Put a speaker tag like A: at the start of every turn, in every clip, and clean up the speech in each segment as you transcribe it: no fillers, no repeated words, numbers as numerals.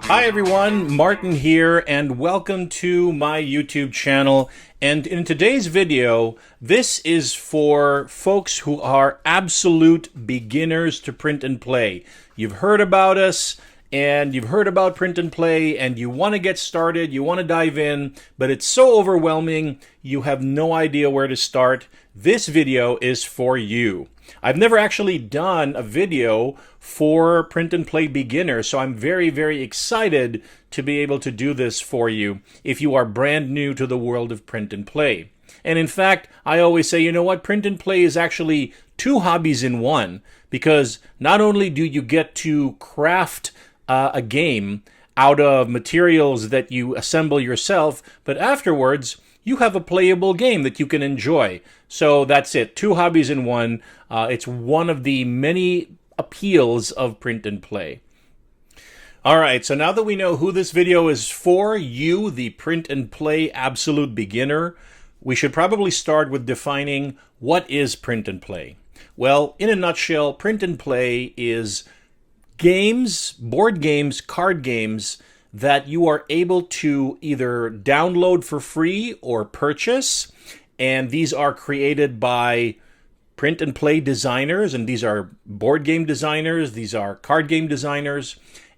A: Hi everyone, Martin here, and welcome to my YouTube channel. And in today's video, this is for folks who are absolute beginners to print and play. You've heard about us, and you've heard about print and play, and you want to get started, you want to dive in, but it's so overwhelming, you have no idea where to start. This video is for you. I've never actually done a video for print and play beginners, so I'm very, very excited to be able to do this for you if you are brand new to the world of print and play. And in fact, I always say, you know what, print and play is actually two hobbies in one, because not only do you get to craft a game out of materials that you assemble yourself, but afterwards, you have a playable game that you can enjoy. So that's it, two hobbies in one. It's one of the many appeals of print and play. All right, so now that we know who this video is for, you, the print and play absolute beginner, we should probably start with defining what is print and play. Well, in a nutshell, print and play is games, board games, card games that you are able to either download for free or purchase. And these are created by print and play designers, and these are board game designers, these are card game designers,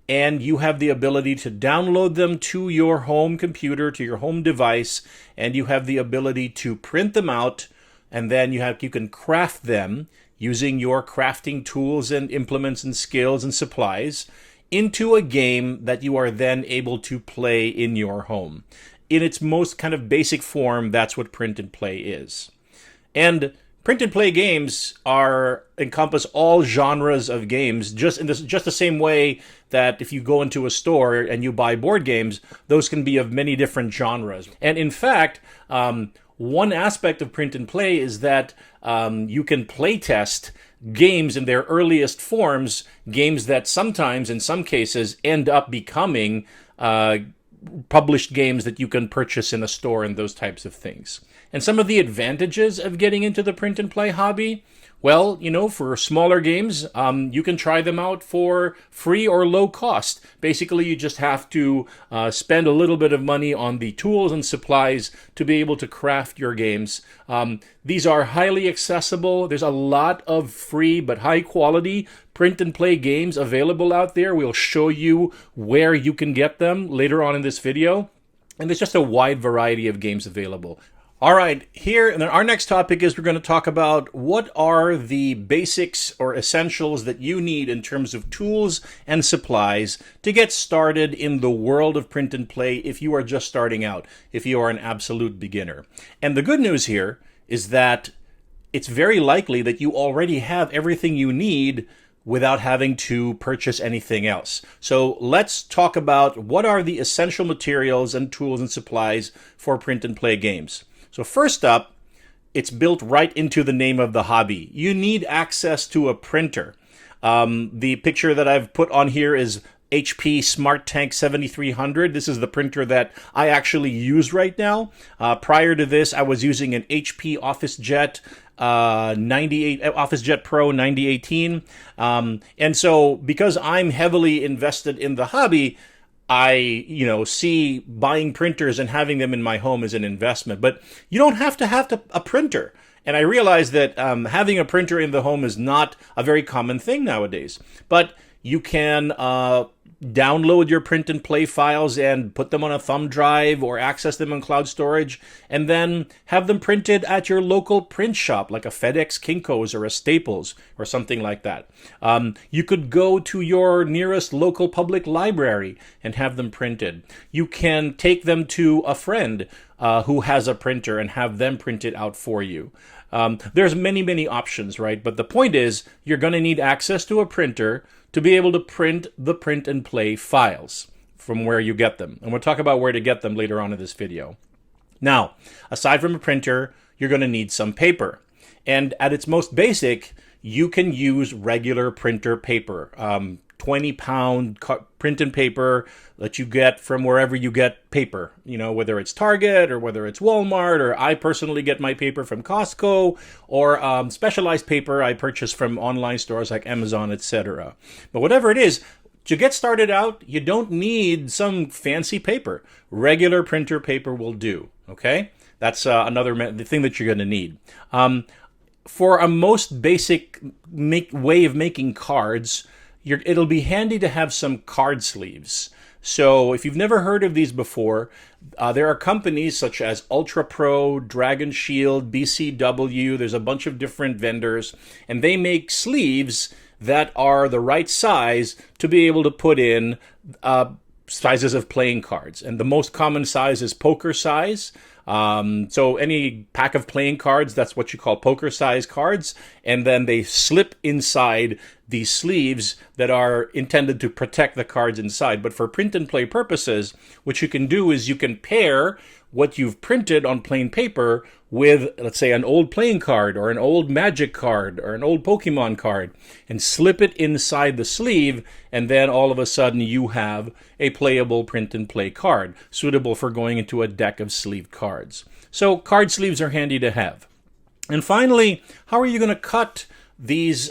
A: and you have the ability to download them to your home computer, to your home device, and you have the ability to print them out, and then you can craft them using your crafting tools and implements and skills and supplies into a game that you are then able to play in your home. In its most kind of basic form, that's what print and play is. And print and play games encompass all genres of games, just the same way that if you go into a store and you buy board games, those can be of many different genres. And in fact, one aspect of print and play is that you can play test games in their earliest forms, games that sometimes, in some cases, end up becoming published games that you can purchase in a store and those types of things. And some of the advantages of getting into the print and play hobby, well, you know, for smaller games, you can try them out for free or low cost. Basically, you just have to spend a little bit of money on the tools and supplies to be able to craft your games. These are highly accessible. There's a lot of free but high quality print and play games available out there. We'll show you where you can get them later on in this video. And there's just a wide variety of games available. All right, here, and then our next topic is we're going to talk about what are the basics or essentials that you need in terms of tools and supplies to get started in the world of print and play if you are just starting out, if you are an absolute beginner. And the good news here is that it's very likely that you already have everything you need without having to purchase anything else. So let's talk about what are the essential materials and tools and supplies for print and play games. So first up, it's built right into the name of the hobby. You need access to a printer. The picture that I've put on here is HP Smart Tank 7300. This is the printer that I actually use right now. Prior to this, I was using an HP OfficeJet OfficeJet Pro 9018. And so because I'm heavily invested in the hobby, I, see buying printers and having them in my home as an investment. But you don't have to have a printer. And I realize that having a printer in the home is not a very common thing nowadays. But you can download your print and play files and put them on a thumb drive or access them on cloud storage, and then have them printed at your local print shop like a FedEx, Kinko's, or a Staples or something like that. You could go to your nearest local public library and have them printed. You can take them to a friend who has a printer and have them print it out for you. There's many, many options, right? But the point is, you're going to need access to a printer to be able to print the print and play files from where you get them. And we'll talk about where to get them later on in this video. Now, aside from a printer, you're going to need some paper. And at its most basic, you can use regular printer paper. 20-pound print and paper that you get from wherever you get paper, whether it's Target or whether it's Walmart, or I personally get my paper from Costco, or specialized paper I purchase from online stores like Amazon, etc. But whatever it is, To get started out, you don't need some fancy paper. Regular printer paper will do, okay? That's another thing that you're going to need. For a most basic way of making cards, it'll be handy to have some card sleeves. So if you've never heard of these before, there are companies such as Ultra Pro, Dragon Shield, BCW. There's a bunch of different vendors, and they make sleeves that are the right size to be able to put in sizes of playing cards. And the most common size is poker size. So any pack of playing cards, that's what you call poker size cards. And then they slip inside these sleeves that are intended to protect the cards inside. But for print and play purposes, what you can do is you can pair what you've printed on plain paper with, let's say, an old playing card or an old Magic card or an old Pokemon card and slip it inside the sleeve, and then all of a sudden you have a playable print and play card suitable for going into a deck of sleeved cards. So card sleeves are handy to have. And finally, how are you going to cut these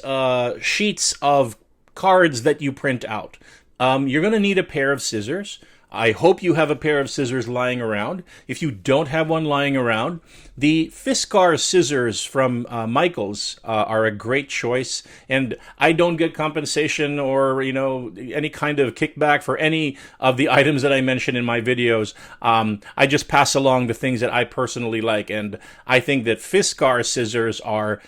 A: sheets of cards that you print out? You're going to need a pair of scissors. I hope you have a pair of scissors lying around. If you don't have one lying around, the Fiskars scissors from Michaels are a great choice. And I don't get compensation or, any kind of kickback for any of the items that I mention in my videos. I just pass along the things that I personally like. And I think that Fiskars scissors are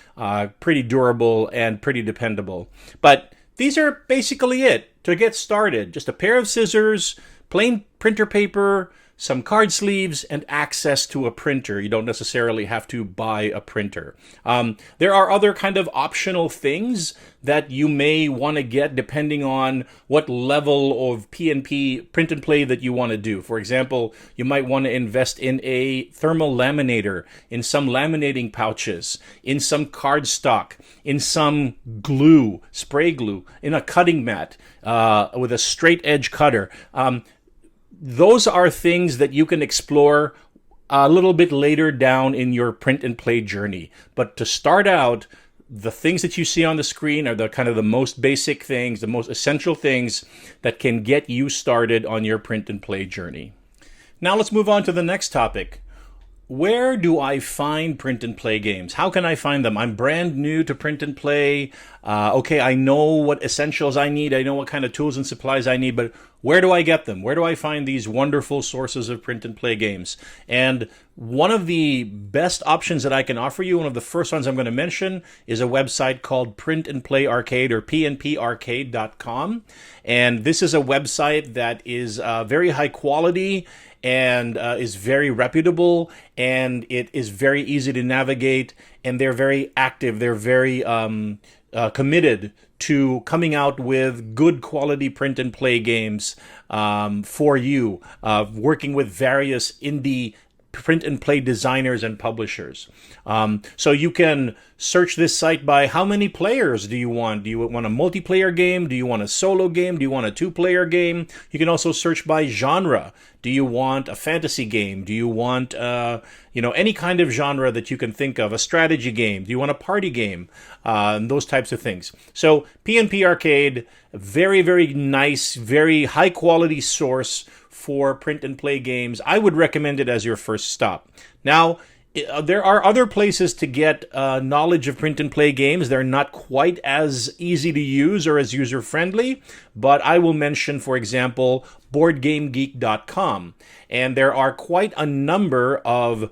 A: pretty durable and pretty dependable. But these are basically it to get started. Just a pair of scissors, plain printer paper, some card sleeves, and access to a printer. You don't necessarily have to buy a printer. There are other kind of optional things that you may want to get depending on what level of P&P, print and play, that you want to do. For example, you might want to invest in a thermal laminator, in some laminating pouches, in some cardstock, in some glue, spray glue, in a cutting mat with a straight edge cutter. Those are things that you can explore a little bit later down in your print and play journey. But to start out, the things that you see on the screen are the kind of the most basic things, the most essential things that can get you started on your print and play journey. Now let's move on to the next topic. Where do I find print and play games? How can I find them? I'm brand new to print and play. Okay, I know what essentials I need. I know what kind of tools and supplies I need, but where do I get them? Where do I find these wonderful sources of print and play games? And one of the best options that I can offer you, one of the first ones I'm going to mention, is a website called Print and Play Arcade, or pnparcade.com. And this is a website that is very high quality and is very reputable, and it is very easy to navigate, and they're very active. They're very committed to coming out with good quality print and play games for you, working with various indie print and play designers and publishers. So you can search this site by how many players do you want? Do you want a multiplayer game? Do you want a solo game? Do you want a two-player game? You can also search by genre. Do you want a fantasy game? Do you want any kind of genre that you can think of? A strategy game? Do you want a party game? Those types of things. So PNP Arcade, very, very nice, very high quality source for print and play games. I would recommend it as your first stop. Now, there are other places to get knowledge of print and play games. They're not quite as easy to use or as user-friendly, but I will mention, for example, BoardGameGeek.com. And there are quite a number of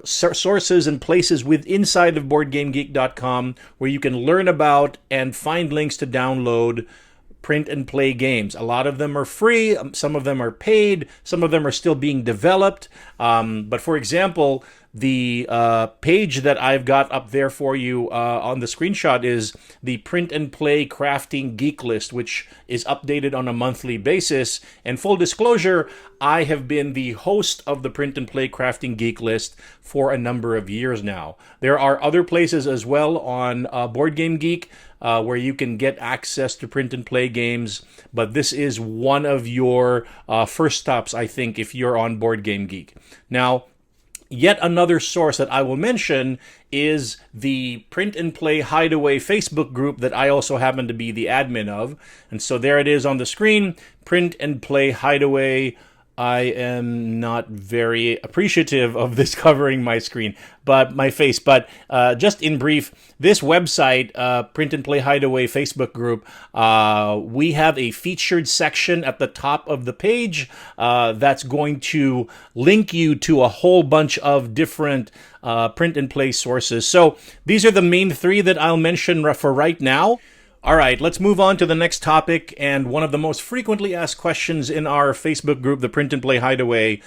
A: sources and places inside of BoardGameGeek.com where you can learn about and find links to download print and play games. A lot of them are free, some of them are paid, some of them are still being developed. But for example, the page that I've got up there for you on the screenshot is the Print and Play Crafting Geek List, which is updated on a monthly basis. And full disclosure, I have been the host of the Print and Play Crafting Geek List for a number of years now. There are other places as well on Board Game Geek where you can get access to print and play games, but this is one of your first stops, I think, if you're on Board Game Geek. Now, Yet another source that I will mention is the Print and Play Hideaway Facebook group that I also happen to be the admin of. And so there it is on the screen, Print and Play Hideaway. I am not very appreciative of this covering my screen, but my face. But just in brief, this website, Print and Play Hideaway Facebook group, we have a featured section at the top of the page that's going to link you to a whole bunch of different print and play sources. So these are the main three that I'll mention for right now. All right, let's move on to the next topic, and one of the most frequently asked questions in our Facebook group, the Print and Play Hideaway.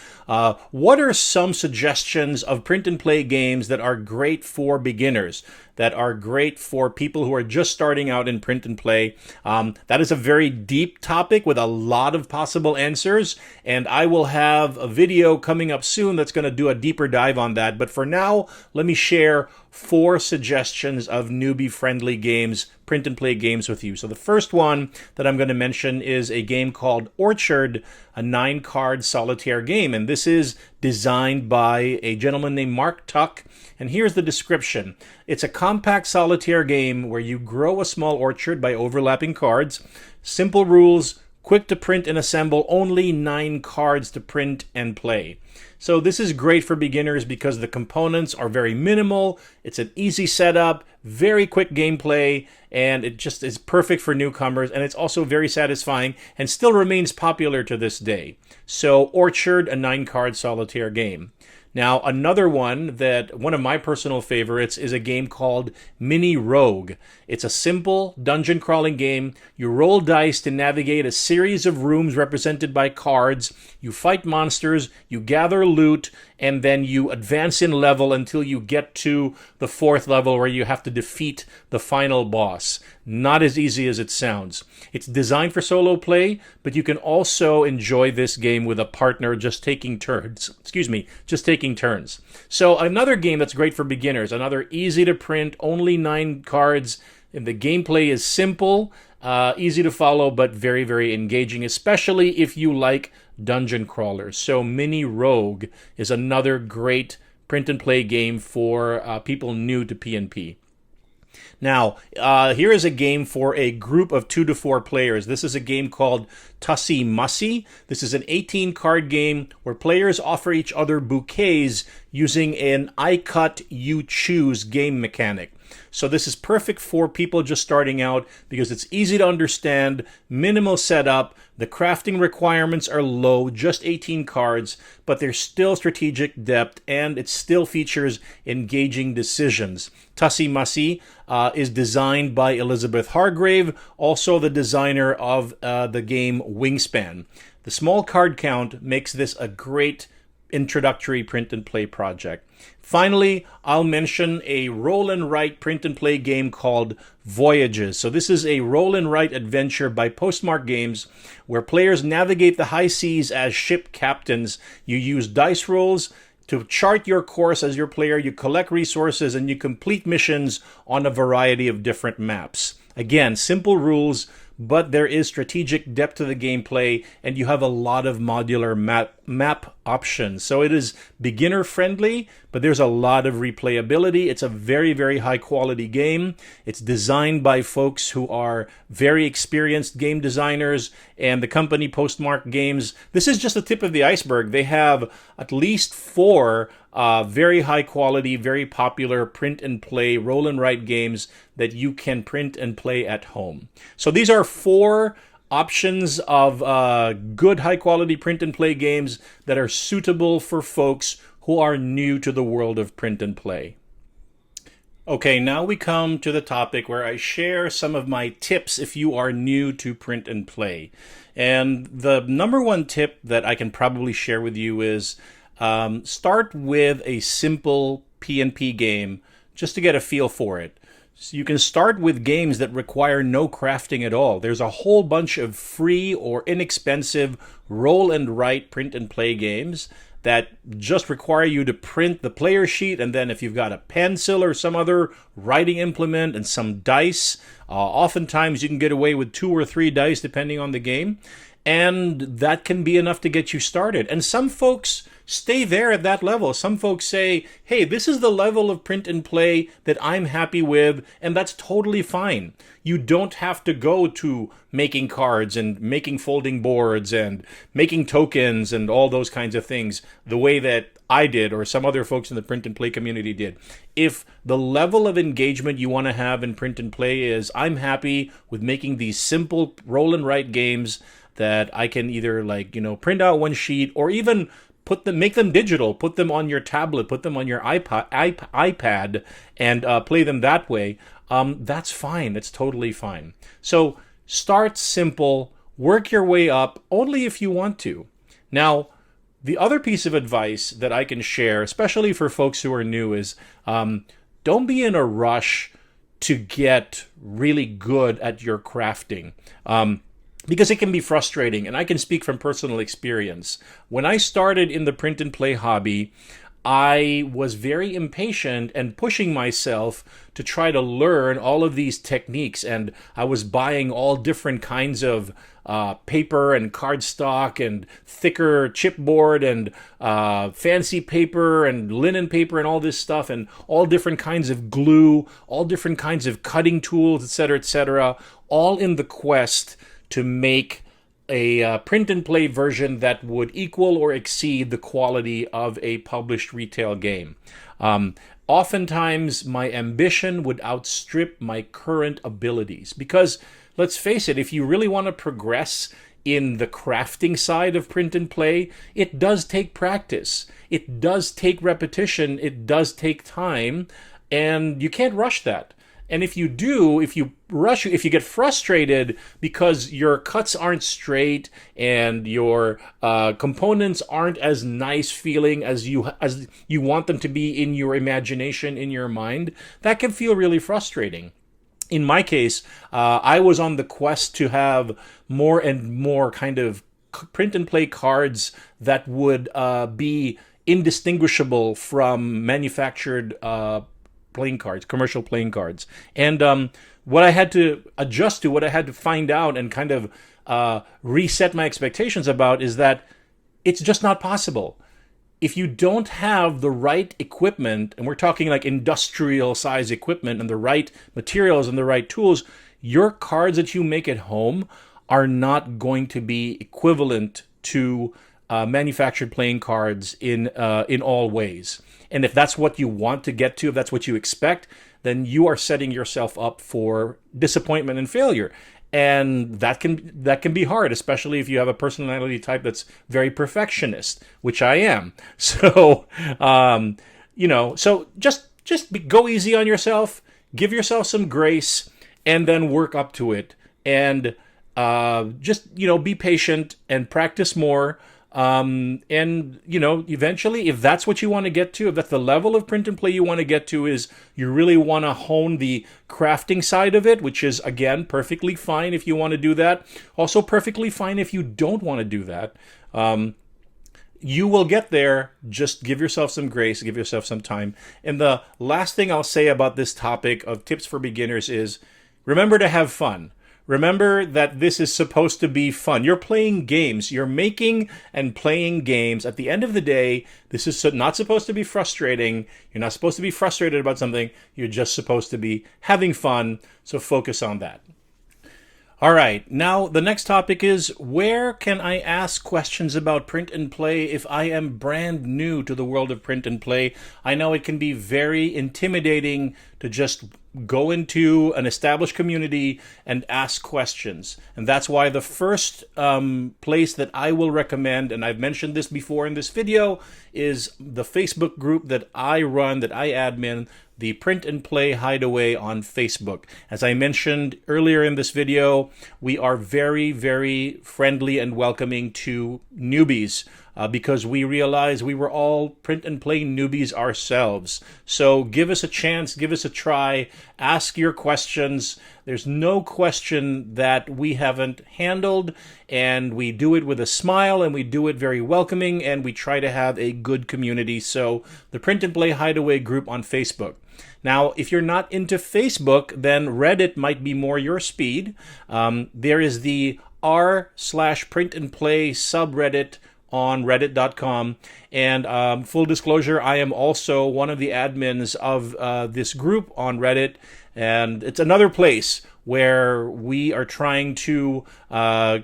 A: What are some suggestions of print and play games that are great for beginners, that are great for people who are just starting out in print and play? That is a very deep topic with a lot of possible answers, and I will have a video coming up soon that's going to do a deeper dive on that. But for now, let me share 4 suggestions of newbie-friendly games, print and play games with you. So the first one that I'm going to mention is a game called Orchard, a 9-card solitaire game. And this is designed by a gentleman named Mark Tuck. And here's the description. It's a compact solitaire game where you grow a small orchard by overlapping cards. Simple rules, quick to print and assemble, only 9 cards to print and play. So this is great for beginners because the components are very minimal. It's an easy setup, very quick gameplay, and it just is perfect for newcomers. And it's also very satisfying and still remains popular to this day. So Orchard, a 9-card solitaire game. Now, another one of my personal favorites is a game called Mini Rogue. It's a simple dungeon crawling game. You roll dice to navigate a series of rooms represented by cards. You fight monsters, you gather loot, and then you advance in level until you get to the 4th level where you have to defeat the final boss. Not as easy as it sounds. It's designed for solo play, but you can also enjoy this game with a partner just taking turns. So another game that's great for beginners, another easy to print, only 9 cards, and the gameplay is simple, easy to follow, but very, very engaging, especially if you like dungeon crawlers. So Mini Rogue is another great print and play game for people new to PNP. Now, here is a game for a group of 2 to 4 players. This is a game called Tussie Mussie. This is an 18-card game where players offer each other bouquets using an I cut, you choose game mechanic. So this is perfect for people just starting out because it's easy to understand, minimal setup, the crafting requirements are low, just 18 cards, but there's still strategic depth and it still features engaging decisions. Tussie Mussie is designed by Elizabeth Hargrave, also the designer of the game Wingspan. The small card count makes this a great introductory print and play project. Finally, I'll mention a roll and write print and play game called Voyages. So this is a roll and write adventure by Postmark Games where players navigate the high seas as ship captains. You use dice rolls to chart your course as your player, you collect resources, and you complete missions on a variety of different maps. Again, simple rules, but there is strategic depth to the gameplay, and you have a lot of modular map options. So it is beginner friendly, but there's a lot of replayability. It's a very, very high quality game. It's designed by folks who are very experienced game designers, and the company Postmark Games, this is just the tip of the iceberg. They have at least 4 very high quality, very popular print and play, roll and write games that you can print and play at home. So these are 4 options of good high quality print and play games that are suitable for folks who are new to the world of print and play. Okay, now we come to the topic where I share some of my tips if you are new to print and play. And the number 1 tip that I can probably share with you is start with a simple PNP game just to get a feel for it. So you can start with games that require no crafting at all. There's a whole bunch of free or inexpensive roll and write print and play games that just require you to print the player sheet, and then if you've got a pencil or some other writing implement and some dice, oftentimes you can get away with 2 or 3 dice depending on the game, and that can be enough to get you started. And some folks stay there at that level. Some folks say, hey, this is the level of print and play that I'm happy with, and that's totally fine. You don't have to go to making cards and making folding boards and making tokens and all those kinds of things the way that I did or some other folks in the print and play community did. If the level of engagement you want to have in print and play is, I'm happy with making these simple roll and write games that I can either print out one sheet or even make them digital, put them on your tablet, put them on your iPad and play them that way, that's fine. It's totally fine. So start simple, work your way up only if you want to. Now, the other piece of advice that I can share, especially for folks who are new, is don't be in a rush to get really good at your crafting. Because it can be frustrating, and I can speak from personal experience. When I started in the print and play hobby, I was very impatient and pushing myself to try to learn all of these techniques, and I was buying all different kinds of paper and cardstock and thicker chipboard and fancy paper and linen paper and all this stuff and all different kinds of glue, all different kinds of cutting tools, etc., all in the quest to make a print and play version that would equal or exceed the quality of a published retail game. Oftentimes, my ambition would outstrip my current abilities because, let's face it, if you really want to progress in the crafting side of print and play, it does take practice. It does take repetition. It does take time, and you can't rush that. And if you do, if you get frustrated because your cuts aren't straight and your components aren't as nice feeling as you want them to be in your imagination, in your mind, that can feel really frustrating. In my case, I was on the quest to have more and more kind of print and play cards that would be indistinguishable from manufactured playing cards, commercial playing cards. And what I had to adjust to, what I had to find out and kind of reset my expectations about is that it's just not possible. If you don't have the right equipment, and we're talking like industrial size equipment and the right materials and the right tools, your cards that you make at home are not going to be equivalent to manufactured playing cards in all ways. And if that's what you want to get to, if that's what you expect, then you are setting yourself up for disappointment and failure. And that can be hard, especially if you have a personality type that's very perfectionist, which I am. So, so just go easy on yourself, give yourself some grace, and then work up to it. And just be patient and practice more. Eventually, if that's what you want to get to, if that's the level of print and play you want to get to, is you really want to hone the crafting side of it, which is, again, perfectly fine if you want to do that. Also perfectly fine if you don't want to do that. You will get there. Just give yourself some grace, give yourself some time. And the last thing I'll say about this topic of tips for beginners is remember to have fun. Remember that this is supposed to be fun. You're playing games. You're making and playing games. At the end of the day, this is not supposed to be frustrating. You're not supposed to be frustrated about something. You're just supposed to be having fun. So focus on that. All right, now the next topic is, where can I ask questions about print and play if I am brand new to the world of print and play? I know it can be very intimidating to just go into an established community and ask questions. And that's why the first place that I will recommend, and I've mentioned this before in this video, is the Facebook group that I run, that I admin, the Print and Play Hideaway on Facebook. As I mentioned earlier in this video, we are very, very friendly and welcoming to newbies because we realize we were all print and play newbies ourselves. So give us a chance, give us a try, ask your questions. There's no question that we haven't handled, and we do it with a smile, and we do it very welcoming, and we try to have a good community. So the Print and Play Hideaway group on Facebook. Now, if you're not into Facebook, then Reddit might be more your speed. There is the r/print and play subreddit on reddit.com. And full disclosure, I am also one of the admins of this group on Reddit. And it's another place where we are trying to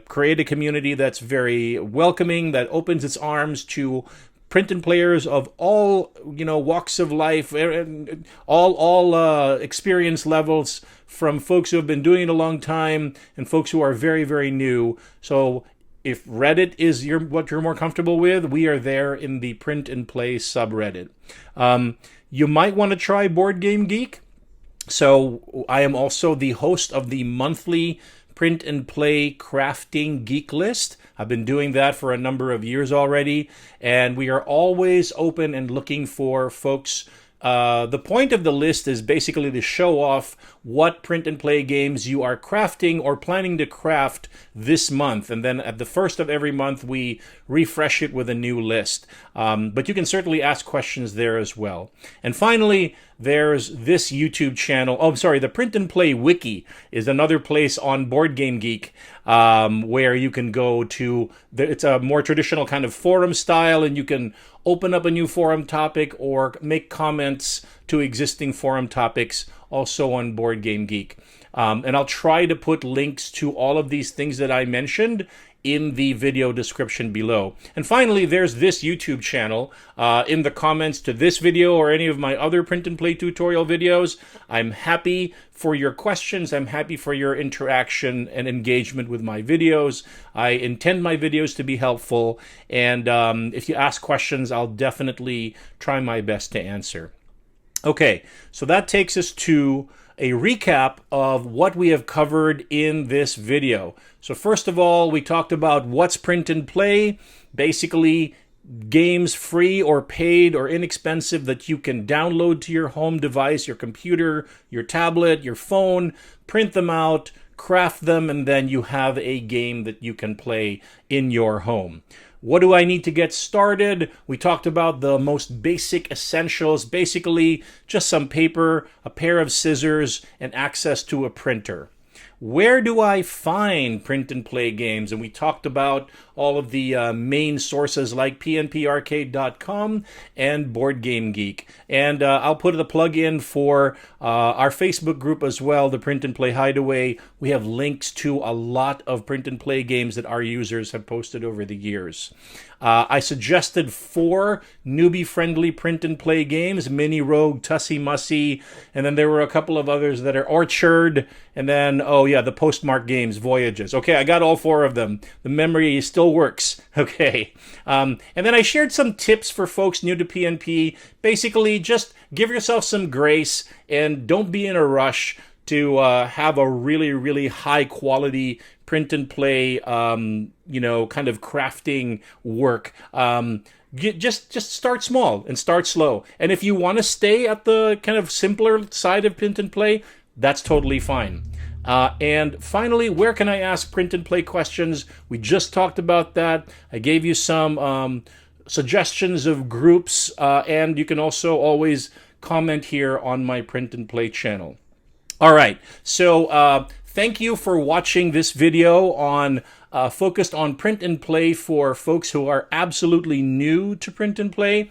A: create a community that's very welcoming, that opens its arms to print and players of all, walks of life, all experience levels, from folks who have been doing it a long time and folks who are very, very new. So if Reddit is what you're more comfortable with, we are there in the Print and Play subreddit. You might want to try Board Game Geek. So I am also the host of the monthly Print and Play Crafting Geek List. I've been doing that for a number of years already, and we are always open and looking for folks. The point of the list is basically to show off what print and play games you are crafting or planning to craft this month. And then at the first of every month, we refresh it with a new list. But you can certainly ask questions there as well. And finally, there's this YouTube channel. Oh, sorry, the Print and Play Wiki is another place on Board Game Geek where you can go to. It's a more traditional kind of forum style, and you can open up a new forum topic or make comments to existing forum topics also on Board Game Geek. And I'll try to put links to all of these things that I mentioned in the video description below. And finally, there's this YouTube channel. In the comments to this video or any of my other print and play tutorial videos, I'm happy for your questions. I'm happy for your interaction and engagement with my videos. I intend my videos to be helpful, and if you ask questions, I'll definitely try my best to answer. Okay, so that takes us to a recap of what we have covered in this video. So first of all, we talked about what's print and play, basically games free or paid or inexpensive that you can download to your home device, your computer, your tablet, your phone, print them out, craft them, and then you have a game that you can play in your home. What do I need to get started? We talked about the most basic essentials, basically just some paper, a pair of scissors, and access to a printer. Where do I find print and play games? And we talked about all of the main sources like pnparcade.com and Board Game Geek. And I'll put the plug in for our Facebook group as well, the Print and Play Hideaway. We have links to a lot of print and play games that our users have posted over the years. I suggested 4 newbie-friendly print and play games: Mini Rogue, Tussy Mussy, and then there were a couple of others that are Orchard, and then, oh yeah, the Postmark games, Voyages. Okay, I got all 4 of them. The memory still works. Okay. And then I shared some tips for folks new to PNP. Basically, just give yourself some grace and don't be in a rush to have a really, really high quality print and play, kind of crafting work. Just start small and start slow. And if you want to stay at the kind of simpler side of print and play, that's totally fine. And finally, where can I ask print and play questions? We just talked about that. I gave you some suggestions of groups, and you can also always comment here on my print and play channel. All right, so thank you for watching this video on focused on print and play for folks who are absolutely new to print and play.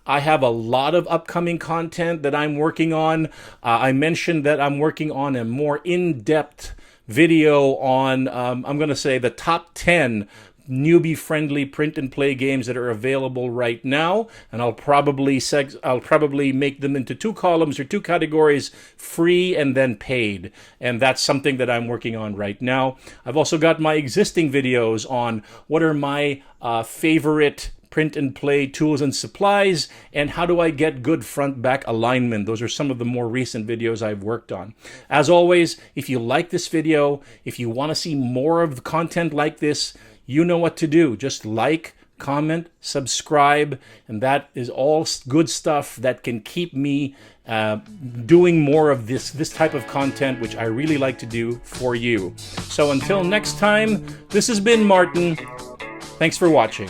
A: I have a lot of upcoming content that I'm working on. I mentioned that I'm working on a more in-depth video on, I'm going to say, the top 10 newbie-friendly print and play games that are available right now, and I'll probably make them into 2 columns or 2 categories: free and then paid, and that's something that I'm working on right now. I've also got my existing videos on what are my favorite print and play tools and supplies, and how do I get good front-back alignment. Those are some of the more recent videos I've worked on. As always, if you like this video, if you want to see more of the content like this, you know what to do. Just like, comment, subscribe, and that is all good stuff that can keep me doing more of this type of content, which I really like to do for you. So until next time, this has been Martin. Thanks for watching.